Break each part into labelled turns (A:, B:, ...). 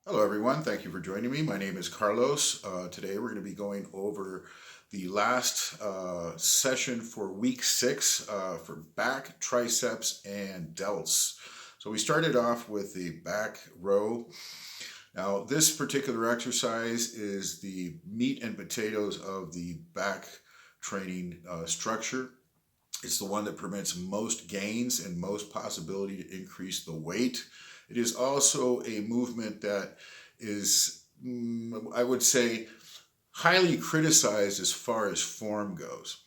A: Hello, everyone. Thank you for joining me. My name is Carlos. Today, we're going to be going over the last session for week 6 for back, triceps, and delts. So, we started off with the back row. Now, this particular exercise is the meat and potatoes of the back training structure. It's the one that permits most gains and most possibility to increase the weight. It is also a movement that is, I would say, highly criticized as far as form goes.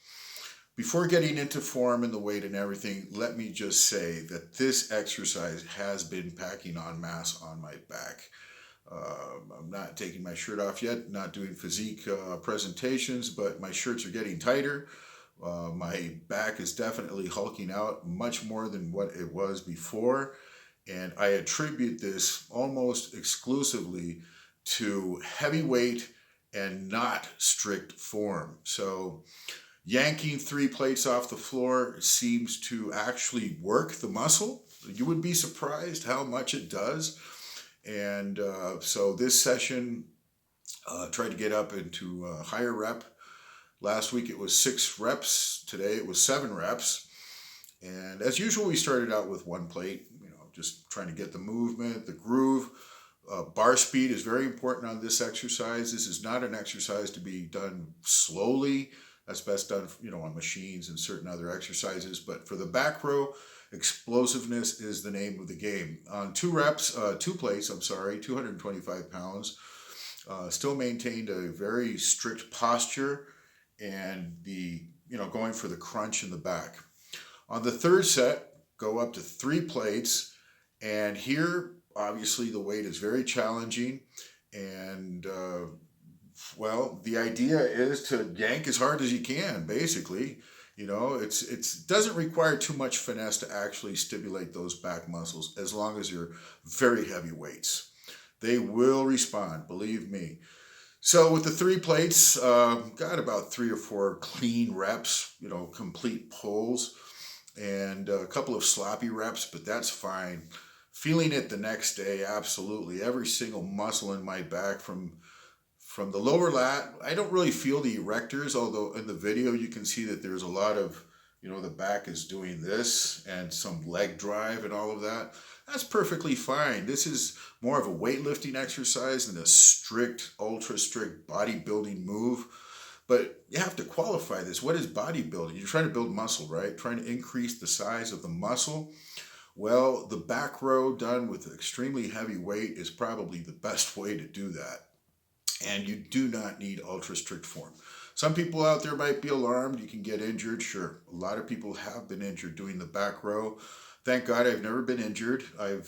A: Before getting into form and the weight and everything, let me just say that this exercise has been packing on mass on my back. I'm not taking my shirt off yet, not doing physique presentations, but my shirts are getting tighter. My back is definitely hulking out much more than what it was before. And I attribute this almost exclusively to heavy weight and not strict form. So, yanking 3 plates off the floor seems to actually work the muscle. You would be surprised how much it does. And so, this session tried to get up into a higher rep. Last week it was 6 reps. Today it was 7 reps. And as usual, we started out with 1 plate, just trying to get the movement, the groove. Bar speed is very important on this exercise. This is not an exercise to be done slowly. That's best done, on machines and certain other exercises. But for the back row, explosiveness is the name of the game. On 2 plates, 225 pounds, still maintained a very strict posture and going for the crunch in the back. On the third set, go up to 3 plates, and here, obviously, the weight is very challenging, and the idea is to yank as hard as you can, basically. It doesn't require too much finesse to actually stimulate those back muscles as long as you're very heavy weights. They will respond, believe me. So with the 3 plates, got about 3 or 4 clean reps, complete pulls, and a couple of sloppy reps, but that's fine. Feeling it the next day, absolutely. Every single muscle in my back from the lower lat. I don't really feel the erectors, although in the video you can see that there's a lot of, the back is doing this and some leg drive and all of that. That's perfectly fine. This is more of a weightlifting exercise than a strict, ultra strict bodybuilding move. But you have to qualify this. What is bodybuilding? You're trying to build muscle, right? Trying to increase the size of the muscle. Well, the back row done with extremely heavy weight is probably the best way to do that. And you do not need ultra strict form. Some people out there might be alarmed. You can get injured. Sure, a lot of people have been injured doing the back row. Thank God I've never been injured. I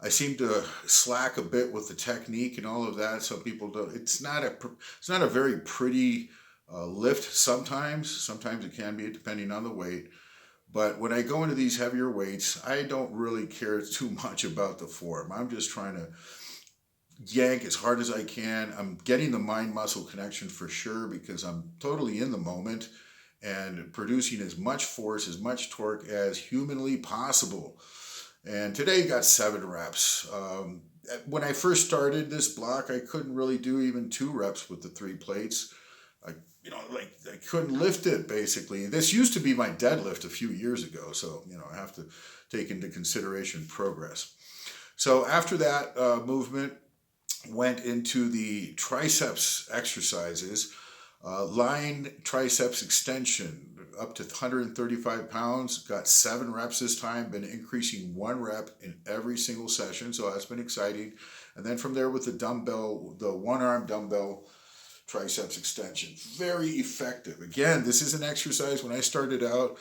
A: seem to slack a bit with the technique and all of that. Some people don't. It's not a very pretty lift sometimes. Sometimes it can be depending on the weight. But when I go into these heavier weights, I don't really care too much about the form. I'm just trying to yank as hard as I can. I'm getting the mind muscle connection for sure because I'm totally in the moment and producing as much force, as much torque as humanly possible. And today got 7 reps. When I first started this block, I couldn't really do even 2 reps with the 3 plates. I couldn't lift it basically. This used to be my deadlift a few years ago, so I have to take into consideration progress. So after that movement, went into the triceps exercises. Lying triceps extension up to 135 pounds. Got 7 reps this time. Been increasing 1 rep in every single session, so that's been exciting. And then from there with the dumbbell, the 1-arm dumbbell triceps extension. Very effective. Again, this is an exercise when I started out,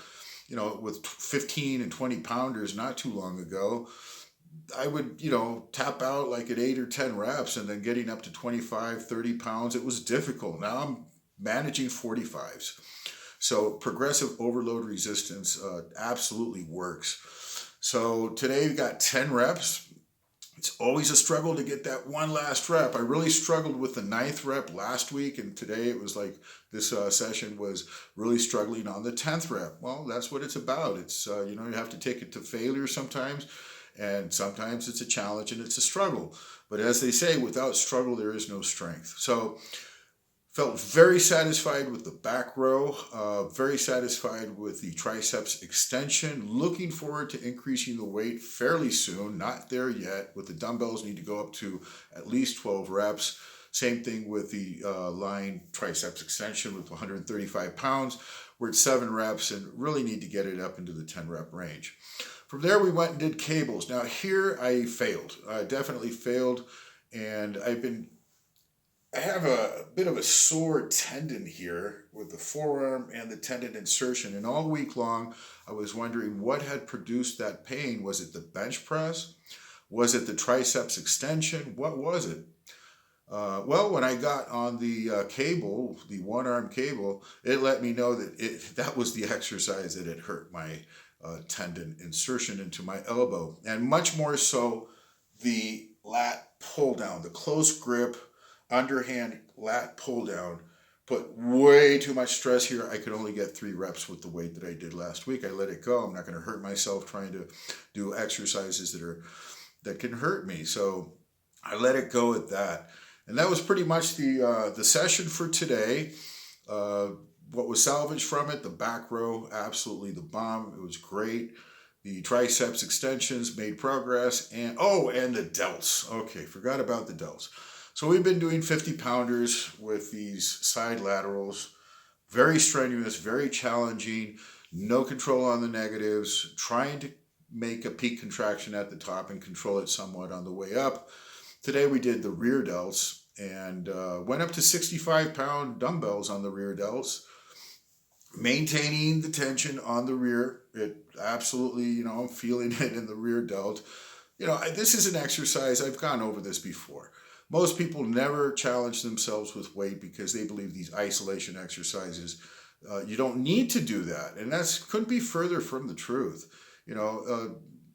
A: with 15 and 20 pounders not too long ago. I would, tap out like at 8 or 10 reps and then getting up to 25, 30 pounds. It was difficult. Now I'm managing 45s. So progressive overload resistance absolutely works. So today we got 10 reps. It's always a struggle to get that one last rep. I really struggled with the 9th rep last week, and today it was like this session was really struggling on the 10th rep. Well, that's what it's about. It's, you have to take it to failure sometimes. And sometimes it's a challenge and it's a struggle. But as they say, without struggle, there is no strength. So felt very satisfied with the back row, very satisfied with the triceps extension. Looking forward to increasing the weight fairly soon. Not there yet. With the dumbbells, need to go up to at least 12 reps. Same thing with the line triceps extension with 135 pounds. We're at 7 reps and really need to get it up into the 10 rep range. From there, we went and did cables. Now here I failed. I definitely failed, and I have a bit of a sore tendon here with the forearm and the tendon insertion. And all week long, I was wondering what had produced that pain. Was it the bench press? Was it the triceps extension? What was it? Well, when I got on the cable, the one-arm cable, it let me know that that was the exercise that had hurt my tendon insertion into my elbow. And much more so, the lat pull down, the close grip, underhand lat pull down, put way too much stress here. I could only get 3 reps with the weight that I did last week. I let it go. I'm not going to hurt myself trying to do exercises that can hurt me. So I let it go at that. And that was pretty much the session for today. What was salvaged from it, the back row, absolutely the bomb. It was great. The triceps extensions made progress. And the delts. Okay, forgot about the delts. So we've been doing 50 pounders with these side laterals. Very strenuous, very challenging, no control on the negatives, trying to make a peak contraction at the top and control it somewhat on the way up. Today we did the rear delts and went up to 65-pound dumbbells on the rear delts, maintaining the tension on the rear. It absolutely, I'm feeling it in the rear delt. This is an exercise, I've gone over this before. Most people never challenge themselves with weight because they believe these isolation exercises, you don't need to do that. And that couldn't be further from the truth.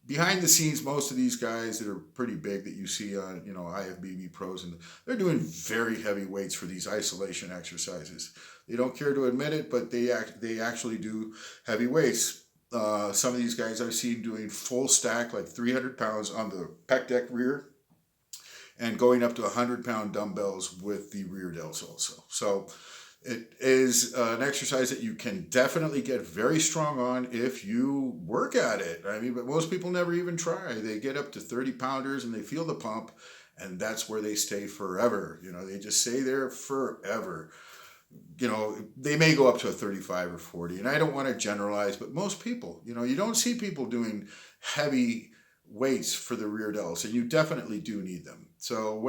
A: Behind the scenes, most of these guys that are pretty big that you see on, IFBB pros, and they're doing very heavy weights for these isolation exercises. They don't care to admit it, but they actually do heavy weights. Some of these guys I've seen doing full stack, like 300 pounds on the pec deck rear, and going up to 100-pound dumbbells with the rear delts also. So it is an exercise that you can definitely get very strong on if you work at it. But most people never even try. They get up to 30 pounders and they feel the pump, and that's where they stay forever. They just stay there forever. They may go up to a 35 or 40, and I don't want to generalize, but most people, you don't see people doing heavy weights for the rear delts, and you definitely do need them. So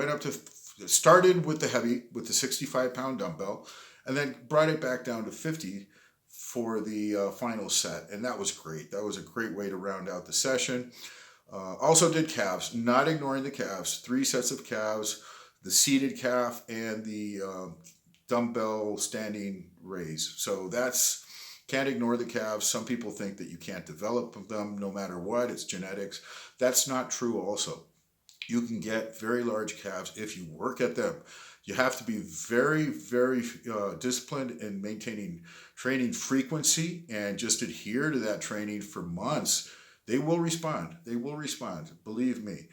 A: started with the 65-pound dumbbell, and then brought it back down to 50 for the final set, and that was great. That was a great way to round out the session. Also did calves, not ignoring the calves. 3 sets of calves, the seated calf and the dumbbell standing raise. So can't ignore the calves. Some people think that you can't develop them no matter what. It's genetics. That's not true also. You can get very large calves if you work at them. You have to be very, very disciplined in maintaining training frequency and just adhere to that training for months. They will respond. They will respond. Believe me.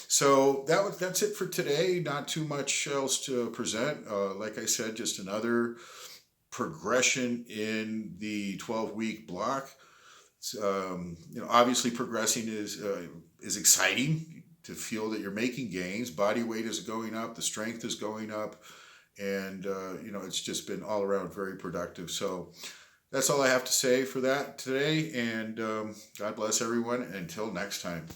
A: So that's it for today. Not too much else to present. Like I said, just another progression in the 12-week block. Obviously progressing is exciting to feel that you're making gains. Body weight is going up, the strength is going up, and it's just been all around very productive. So that's all I have to say for that today, and God bless everyone until next time.